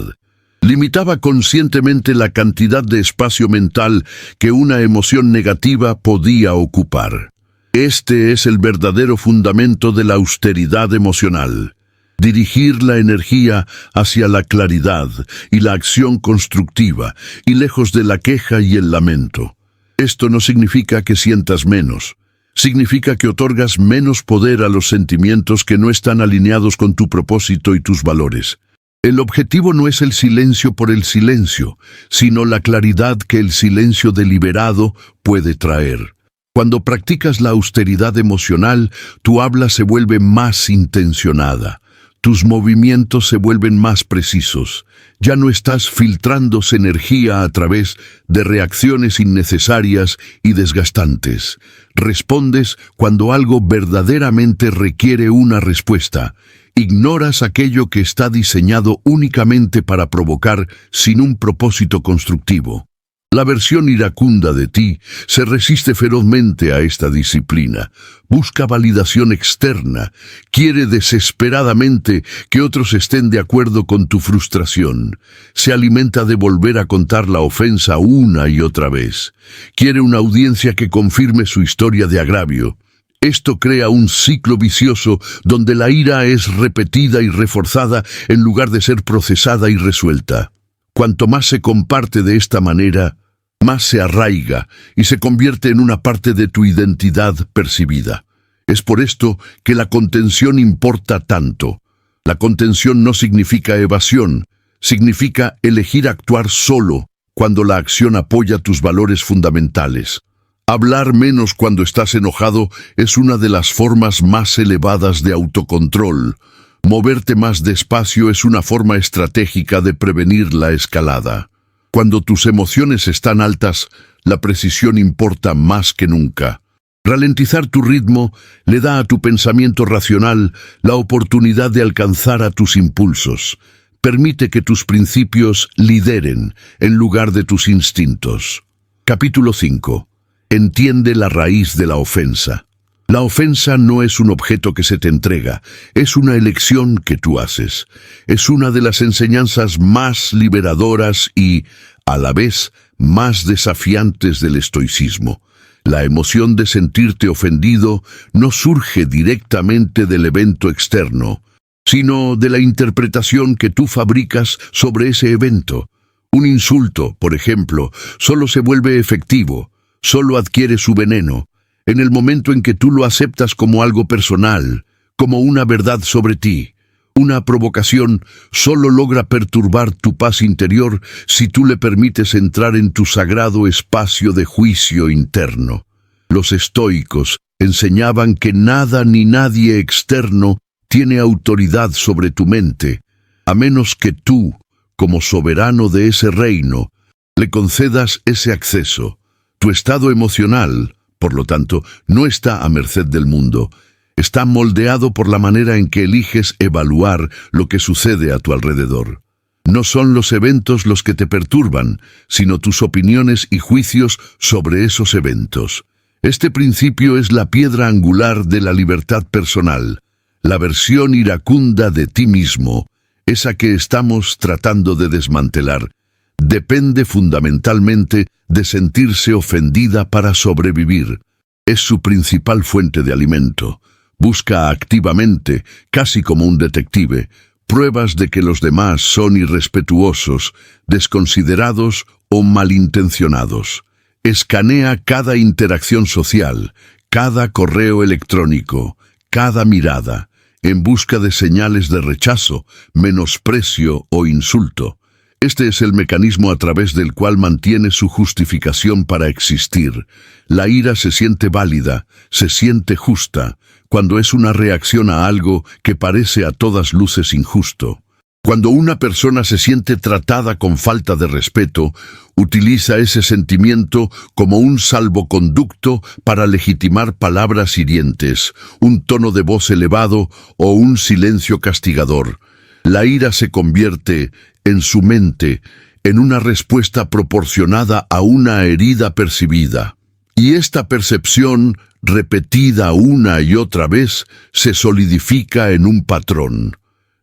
Limitaba conscientemente la cantidad de espacio mental que una emoción negativa podía ocupar. Este es el verdadero fundamento de la austeridad emocional. Dirigir la energía hacia la claridad y la acción constructiva, y lejos de la queja y el lamento. Esto no significa que sientas menos. Significa que otorgas menos poder a los sentimientos que no están alineados con tu propósito y tus valores. El objetivo no es el silencio por el silencio, sino la claridad que el silencio deliberado puede traer. Cuando practicas la austeridad emocional, tu habla se vuelve más intencionada. Tus movimientos se vuelven más precisos. Ya no estás filtrándose energía a través de reacciones innecesarias y desgastantes. Respondes cuando algo verdaderamente requiere una respuesta. Ignoras aquello que está diseñado únicamente para provocar sin un propósito constructivo. La versión iracunda de ti se resiste ferozmente a esta disciplina. Busca validación externa. Quiere desesperadamente que otros estén de acuerdo con tu frustración. Se alimenta de volver a contar la ofensa una y otra vez. Quiere una audiencia que confirme su historia de agravio. Esto crea un ciclo vicioso donde la ira es repetida y reforzada en lugar de ser procesada y resuelta. Cuanto más se comparte de esta manera, más se arraiga y se convierte en una parte de tu identidad percibida. Es por esto que la contención importa tanto. La contención no significa evasión, significa elegir actuar solo cuando la acción apoya tus valores fundamentales. Hablar menos cuando estás enojado es una de las formas más elevadas de autocontrol. Moverte más despacio es una forma estratégica de prevenir la escalada. Cuando tus emociones están altas, la precisión importa más que nunca. Ralentizar tu ritmo le da a tu pensamiento racional la oportunidad de alcanzar a tus impulsos. Permite que tus principios lideren en lugar de tus instintos. Capítulo 5. Entiende la raíz de la ofensa. La ofensa no es un objeto que se te entrega, es una elección que tú haces. Es una de las enseñanzas más liberadoras y, a la vez, más desafiantes del estoicismo. La emoción de sentirte ofendido no surge directamente del evento externo, sino de la interpretación que tú fabricas sobre ese evento. Un insulto, por ejemplo, solo se vuelve efectivo, solo adquiere su veneno, en el momento en que tú lo aceptas como algo personal, como una verdad sobre ti. Una provocación solo logra perturbar tu paz interior si tú le permites entrar en tu sagrado espacio de juicio interno. Los estoicos enseñaban que nada ni nadie externo tiene autoridad sobre tu mente, a menos que tú, como soberano de ese reino, le concedas ese acceso. Tu estado emocional, por lo tanto, no está a merced del mundo. Está moldeado por la manera en que eliges evaluar lo que sucede a tu alrededor. No son los eventos los que te perturban, sino tus opiniones y juicios sobre esos eventos. Este principio es la piedra angular de la libertad personal, la versión iracunda de ti mismo, esa que estamos tratando de desmantelar. Depende fundamentalmente de sentirse ofendida para sobrevivir. Es su principal fuente de alimento. Busca activamente, casi como un detective, pruebas de que los demás son irrespetuosos, desconsiderados o malintencionados. Escanea cada interacción social, cada correo electrónico, cada mirada, en busca de señales de rechazo, menosprecio o insulto. Este es el mecanismo a través del cual mantiene su justificación para existir. La ira se siente válida, se siente justa, cuando es una reacción a algo que parece a todas luces injusto. Cuando una persona se siente tratada con falta de respeto, utiliza ese sentimiento como un salvoconducto para legitimar palabras hirientes, un tono de voz elevado o un silencio castigador. La ira se convierte, en su mente, en una respuesta proporcionada a una herida percibida. Y esta percepción, repetida una y otra vez, se solidifica en un patrón.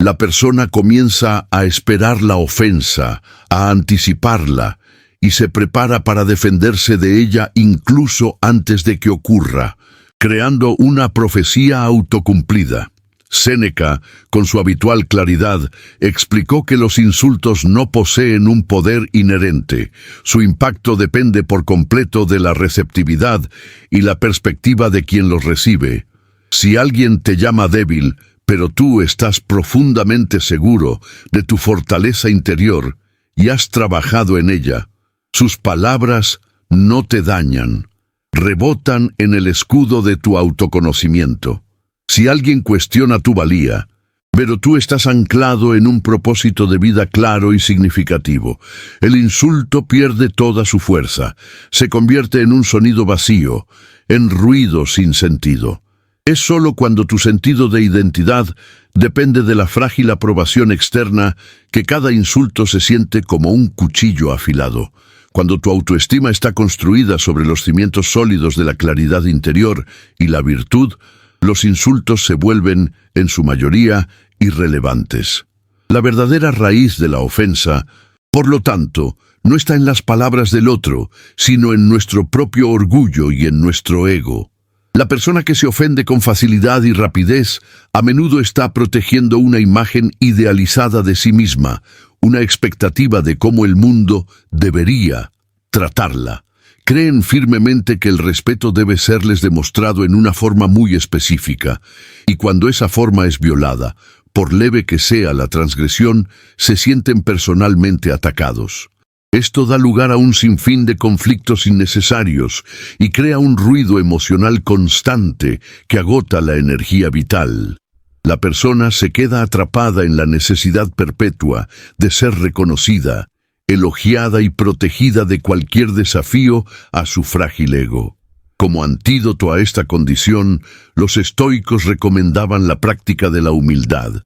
La persona comienza a esperar la ofensa, a anticiparla, y se prepara para defenderse de ella incluso antes de que ocurra, creando una profecía autocumplida. Séneca, con su habitual claridad, explicó que los insultos no poseen un poder inherente. Su impacto depende por completo de la receptividad y la perspectiva de quien los recibe. Si alguien te llama débil, pero tú estás profundamente seguro de tu fortaleza interior y has trabajado en ella, sus palabras no te dañan, rebotan en el escudo de tu autoconocimiento. Si alguien cuestiona tu valía, pero tú estás anclado en un propósito de vida claro y significativo, el insulto pierde toda su fuerza, se convierte en un sonido vacío, en ruido sin sentido. Es solo cuando tu sentido de identidad depende de la frágil aprobación externa que cada insulto se siente como un cuchillo afilado. Cuando tu autoestima está construida sobre los cimientos sólidos de la claridad interior y la virtud, los insultos se vuelven, en su mayoría, irrelevantes. La verdadera raíz de la ofensa, por lo tanto, no está en las palabras del otro, sino en nuestro propio orgullo y en nuestro ego. La persona que se ofende con facilidad y rapidez a menudo está protegiendo una imagen idealizada de sí misma, una expectativa de cómo el mundo debería tratarla. Creen firmemente que el respeto debe serles demostrado en una forma muy específica, y cuando esa forma es violada, por leve que sea la transgresión, se sienten personalmente atacados. Esto da lugar a un sinfín de conflictos innecesarios y crea un ruido emocional constante que agota la energía vital. La persona se queda atrapada en la necesidad perpetua de ser reconocida, elogiada y protegida de cualquier desafío a su frágil ego. Como antídoto a esta condición, los estoicos recomendaban la práctica de la humildad.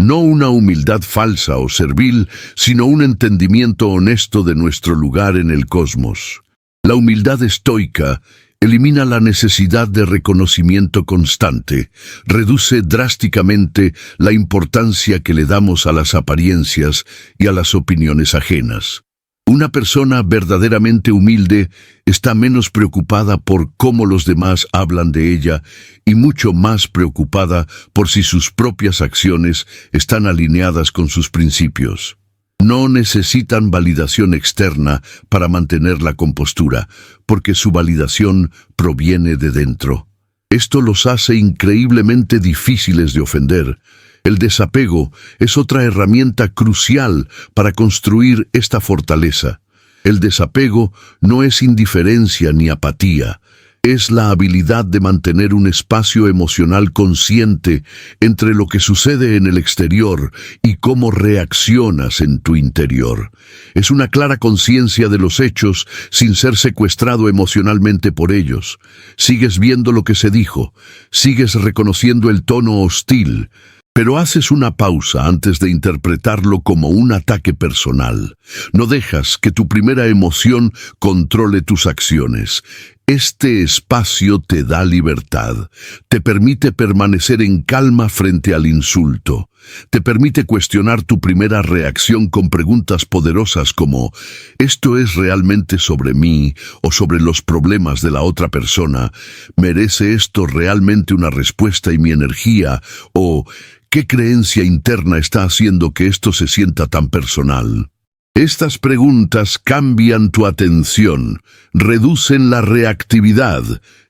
No una humildad falsa o servil, sino un entendimiento honesto de nuestro lugar en el cosmos. La humildad estoica elimina la necesidad de reconocimiento constante, reduce drásticamente la importancia que le damos a las apariencias y a las opiniones ajenas. Una persona verdaderamente humilde está menos preocupada por cómo los demás hablan de ella y mucho más preocupada por si sus propias acciones están alineadas con sus principios. No necesitan validación externa para mantener la compostura, porque su validación proviene de dentro. Esto los hace increíblemente difíciles de ofender. El desapego es otra herramienta crucial para construir esta fortaleza. El desapego no es indiferencia ni apatía, es la habilidad de mantener un espacio emocional consciente entre lo que sucede en el exterior y cómo reaccionas en tu interior. Es una clara conciencia de los hechos sin ser secuestrado emocionalmente por ellos. Sigues viendo lo que se dijo, sigues reconociendo el tono hostil, pero haces una pausa antes de interpretarlo como un ataque personal. No dejas que tu primera emoción controle tus acciones. Este espacio te da libertad, te permite permanecer en calma frente al insulto, te permite cuestionar tu primera reacción con preguntas poderosas como ¿esto es realmente sobre mí o sobre los problemas de la otra persona? ¿Merece esto realmente una respuesta y mi energía? ¿O qué creencia interna está haciendo que esto se sienta tan personal? Estas preguntas cambian tu atención, reducen la reactividad,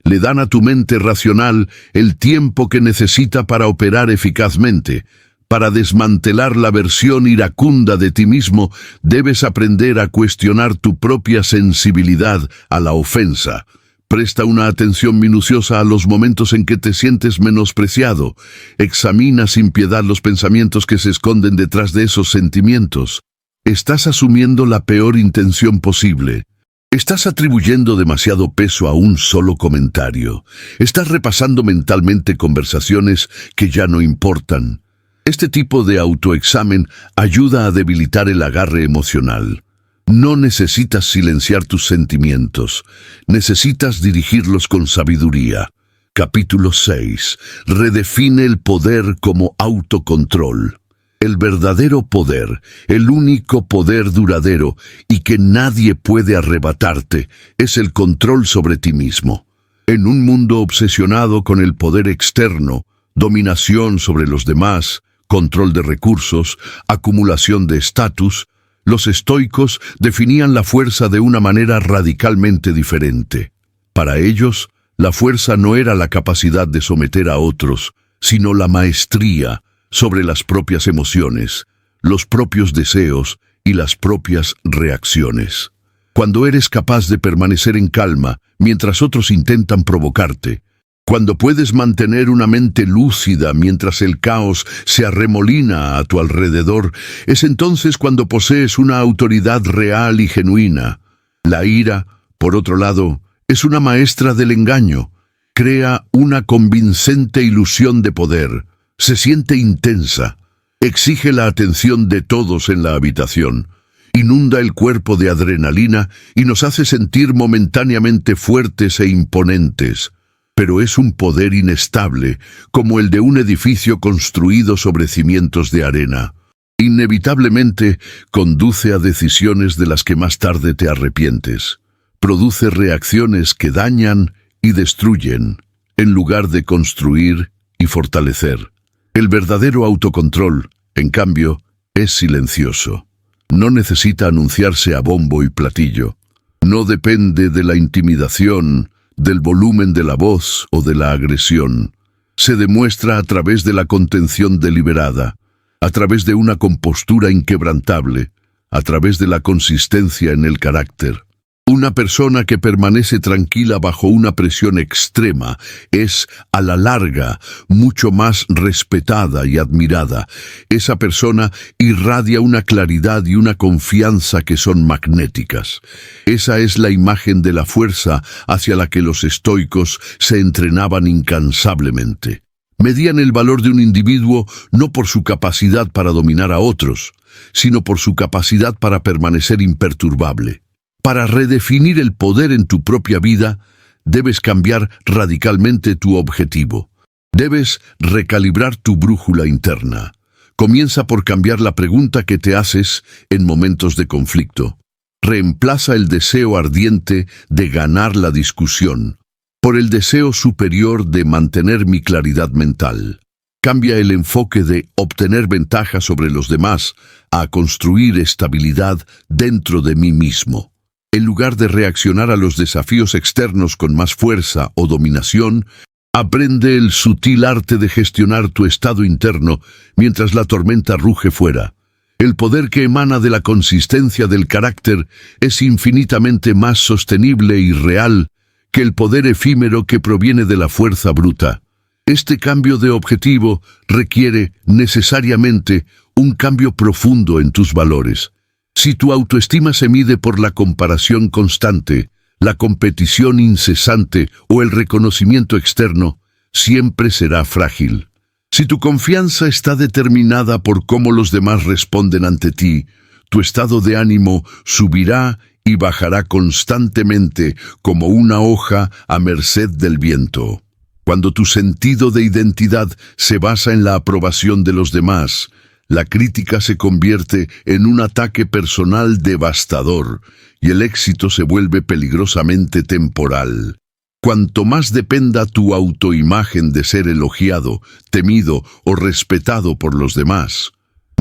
le dan a tu mente racional el tiempo que necesita para operar eficazmente. Para desmantelar la versión iracunda de ti mismo, debes aprender a cuestionar tu propia sensibilidad a la ofensa. Presta una atención minuciosa a los momentos en que te sientes menospreciado. Examina sin piedad los pensamientos que se esconden detrás de esos sentimientos. Estás asumiendo la peor intención posible. Estás atribuyendo demasiado peso a un solo comentario. Estás repasando mentalmente conversaciones que ya no importan. Este tipo de autoexamen ayuda a debilitar el agarre emocional. No necesitas silenciar tus sentimientos, necesitas dirigirlos con sabiduría. Capítulo 6. Redefine el poder como autocontrol. El verdadero poder, el único poder duradero y que nadie puede arrebatarte, es el control sobre ti mismo. En un mundo obsesionado con el poder externo, dominación sobre los demás, control de recursos, acumulación de estatus, los estoicos definían la fuerza de una manera radicalmente diferente. Para ellos, la fuerza no era la capacidad de someter a otros, sino la maestría sobre las propias emociones, los propios deseos y las propias reacciones. Cuando eres capaz de permanecer en calma mientras otros intentan provocarte, cuando puedes mantener una mente lúcida mientras el caos se arremolina a tu alrededor, es entonces cuando posees una autoridad real y genuina. La ira, por otro lado, es una maestra del engaño. Crea una convincente ilusión de poder. Se siente intensa. Exige la atención de todos en la habitación. Inunda el cuerpo de adrenalina y nos hace sentir momentáneamente fuertes e imponentes. Pero es un poder inestable, como el de un edificio construido sobre cimientos de arena. Inevitablemente conduce a decisiones de las que más tarde te arrepientes. Produce reacciones que dañan y destruyen, en lugar de construir y fortalecer. El verdadero autocontrol, en cambio, es silencioso. No necesita anunciarse a bombo y platillo. No depende de la intimidación, del volumen de la voz o de la agresión. Se demuestra a través de la contención deliberada, a través de una compostura inquebrantable, a través de la consistencia en el carácter. Una persona que permanece tranquila bajo una presión extrema es, a la larga, mucho más respetada y admirada. Esa persona irradia una claridad y una confianza que son magnéticas. Esa es la imagen de la fuerza hacia la que los estoicos se entrenaban incansablemente. Medían el valor de un individuo no por su capacidad para dominar a otros, sino por su capacidad para permanecer imperturbable. Para redefinir el poder en tu propia vida, debes cambiar radicalmente tu objetivo. Debes recalibrar tu brújula interna. Comienza por cambiar la pregunta que te haces en momentos de conflicto. Reemplaza el deseo ardiente de ganar la discusión por el deseo superior de mantener mi claridad mental. Cambia el enfoque de obtener ventaja sobre los demás a construir estabilidad dentro de mí mismo. En lugar de reaccionar a los desafíos externos con más fuerza o dominación, aprende el sutil arte de gestionar tu estado interno mientras la tormenta ruge fuera. El poder que emana de la consistencia del carácter es infinitamente más sostenible y real que el poder efímero que proviene de la fuerza bruta. Este cambio de objetivo requiere necesariamente un cambio profundo en tus valores. Si tu autoestima se mide por la comparación constante, la competición incesante o el reconocimiento externo, siempre será frágil. Si tu confianza está determinada por cómo los demás responden ante ti, tu estado de ánimo subirá y bajará constantemente como una hoja a merced del viento. Cuando tu sentido de identidad se basa en la aprobación de los demás, la crítica se convierte en un ataque personal devastador y el éxito se vuelve peligrosamente temporal. Cuanto más dependa tu autoimagen de ser elogiado, temido o respetado por los demás,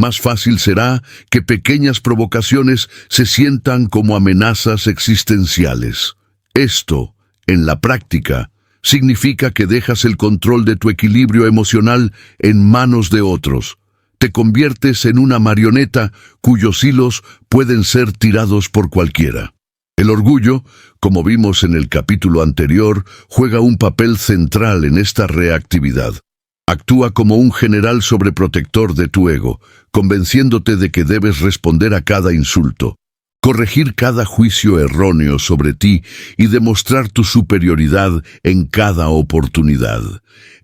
más fácil será que pequeñas provocaciones se sientan como amenazas existenciales. Esto, en la práctica, significa que dejas el control de tu equilibrio emocional en manos de otros. Te conviertes en una marioneta cuyos hilos pueden ser tirados por cualquiera. El orgullo, como vimos en el capítulo anterior, juega un papel central en esta reactividad. Actúa como un general sobreprotector de tu ego, convenciéndote de que debes responder a cada insulto, corregir cada juicio erróneo sobre ti y demostrar tu superioridad en cada oportunidad.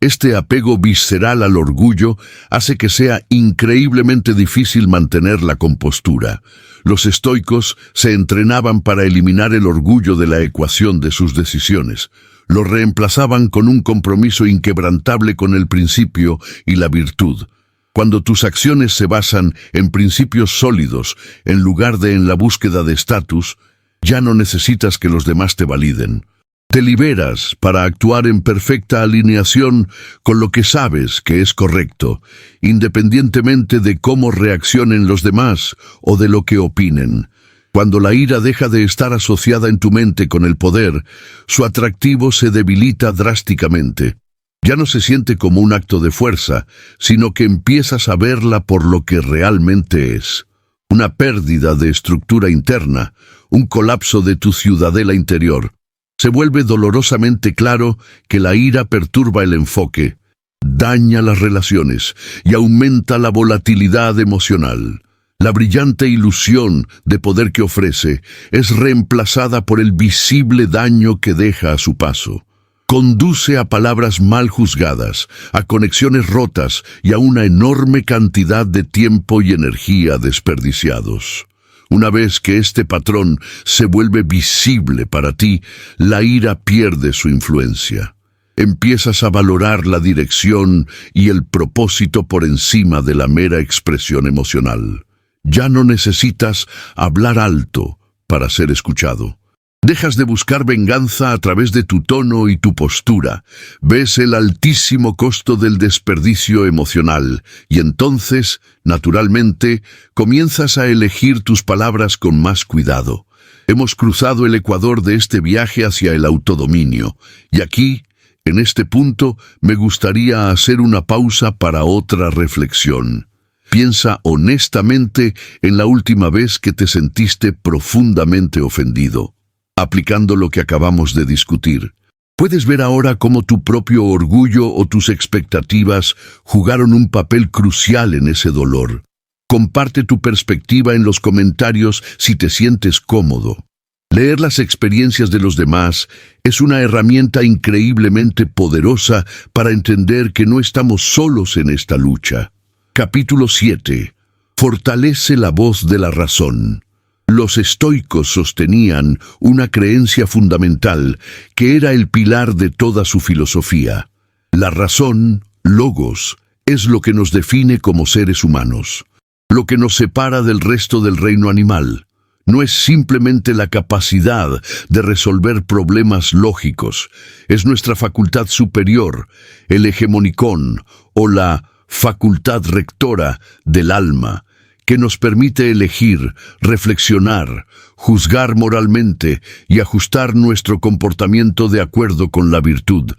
Este apego visceral al orgullo hace que sea increíblemente difícil mantener la compostura. Los estoicos se entrenaban para eliminar el orgullo de la ecuación de sus decisiones. Lo reemplazaban con un compromiso inquebrantable con el principio y la virtud. Cuando tus acciones se basan en principios sólidos, en lugar de en la búsqueda de estatus, ya no necesitas que los demás te validen. Te liberas para actuar en perfecta alineación con lo que sabes que es correcto, independientemente de cómo reaccionen los demás o de lo que opinen. Cuando la ira deja de estar asociada en tu mente con el poder, su atractivo se debilita drásticamente. Ya no se siente como un acto de fuerza, sino que empiezas a verla por lo que realmente es. Una pérdida de estructura interna, un colapso de tu ciudadela interior. Se vuelve dolorosamente claro que la ira perturba el enfoque, daña las relaciones y aumenta la volatilidad emocional. La brillante ilusión de poder que ofrece es reemplazada por el visible daño que deja a su paso. Conduce a palabras mal juzgadas, a conexiones rotas y a una enorme cantidad de tiempo y energía desperdiciados. Una vez que este patrón se vuelve visible para ti, la ira pierde su influencia. Empiezas a valorar la dirección y el propósito por encima de la mera expresión emocional. Ya no necesitas hablar alto para ser escuchado. Dejas de buscar venganza a través de tu tono y tu postura. Ves el altísimo costo del desperdicio emocional y entonces, naturalmente, comienzas a elegir tus palabras con más cuidado. Hemos cruzado el ecuador de este viaje hacia el autodominio y aquí, en este punto, me gustaría hacer una pausa para otra reflexión. Piensa honestamente en la última vez que te sentiste profundamente ofendido. Aplicando lo que acabamos de discutir, puedes ver ahora cómo tu propio orgullo o tus expectativas jugaron un papel crucial en ese dolor. Comparte tu perspectiva en los comentarios si te sientes cómodo. Leer las experiencias de los demás es una herramienta increíblemente poderosa para entender que no estamos solos en esta lucha. Capítulo 7. Fortalece la voz de la razón. Los estoicos sostenían una creencia fundamental que era el pilar de toda su filosofía. La razón, logos, es lo que nos define como seres humanos, lo que nos separa del resto del reino animal. No es simplemente la capacidad de resolver problemas lógicos, es nuestra facultad superior, el hegemonicón o la facultad rectora del alma, que nos permite elegir, reflexionar, juzgar moralmente y ajustar nuestro comportamiento de acuerdo con la virtud.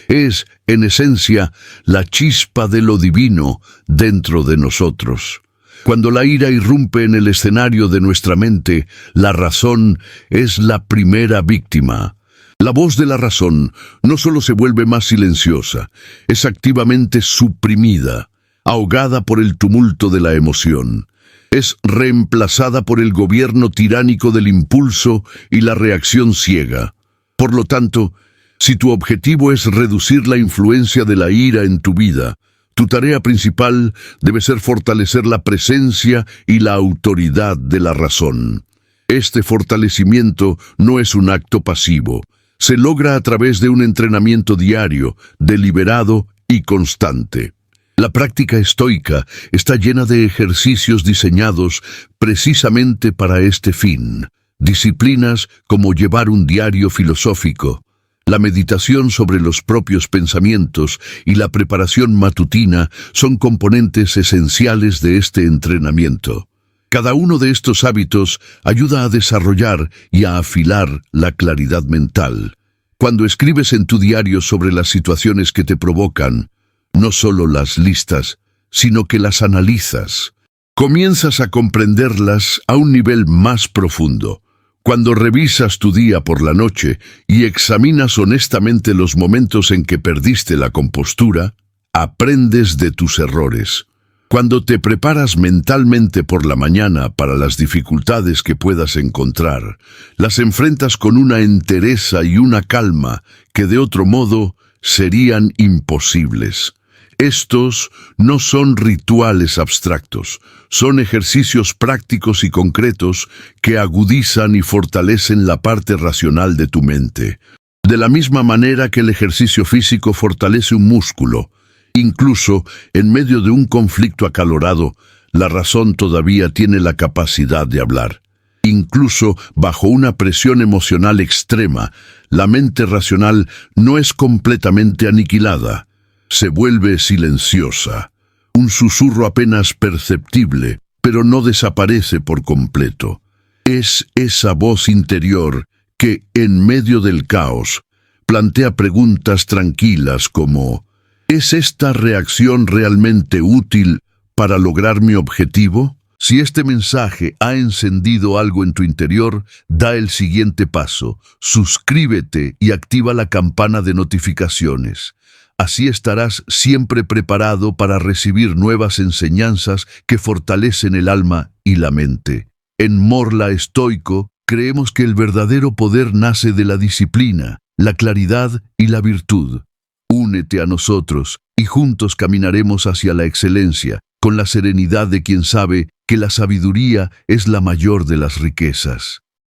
Es, en esencia, la chispa de lo divino dentro de nosotros. Cuando la ira irrumpe en el escenario de nuestra mente, la razón es la primera víctima. La voz de la razón no solo se vuelve más silenciosa, es activamente suprimida, ahogada por el tumulto de la emoción. Es reemplazada por el gobierno tiránico del impulso y la reacción ciega. Por lo tanto, si tu objetivo es reducir la influencia de la ira en tu vida, tu tarea principal debe ser fortalecer la presencia y la autoridad de la razón. Este fortalecimiento no es un acto pasivo. Se logra a través de un entrenamiento diario, deliberado y constante. La práctica estoica está llena de ejercicios diseñados precisamente para este fin. Disciplinas como llevar un diario filosófico, la meditación sobre los propios pensamientos y la preparación matutina son componentes esenciales de este entrenamiento. Cada uno de estos hábitos ayuda a desarrollar y a afilar la claridad mental. Cuando escribes en tu diario sobre las situaciones que te provocan, no solo las listas, sino que las analizas. Comienzas a comprenderlas a un nivel más profundo. Cuando revisas tu día por la noche y examinas honestamente los momentos en que perdiste la compostura, aprendes de tus errores. Cuando te preparas mentalmente por la mañana para las dificultades que puedas encontrar, las enfrentas con una entereza y una calma que de otro modo serían imposibles. Estos no son rituales abstractos, son ejercicios prácticos y concretos que agudizan y fortalecen la parte racional de tu mente. De la misma manera que el ejercicio físico fortalece un músculo, incluso en medio de un conflicto acalorado, la razón todavía tiene la capacidad de hablar. Incluso bajo una presión emocional extrema, la mente racional no es completamente aniquilada. Se vuelve silenciosa, un susurro apenas perceptible, pero no desaparece por completo. Es esa voz interior que, en medio del caos, plantea preguntas tranquilas como: ¿es esta reacción realmente útil para lograr mi objetivo? Si este mensaje ha encendido algo en tu interior, da el siguiente paso: suscríbete y activa la campana de notificaciones. Así estarás siempre preparado para recibir nuevas enseñanzas que fortalecen el alma y la mente. En Morla Estoico, creemos que el verdadero poder nace de la disciplina, la claridad y la virtud. Únete a nosotros y juntos caminaremos hacia la excelencia, con la serenidad de quien sabe que la sabiduría es la mayor de las riquezas.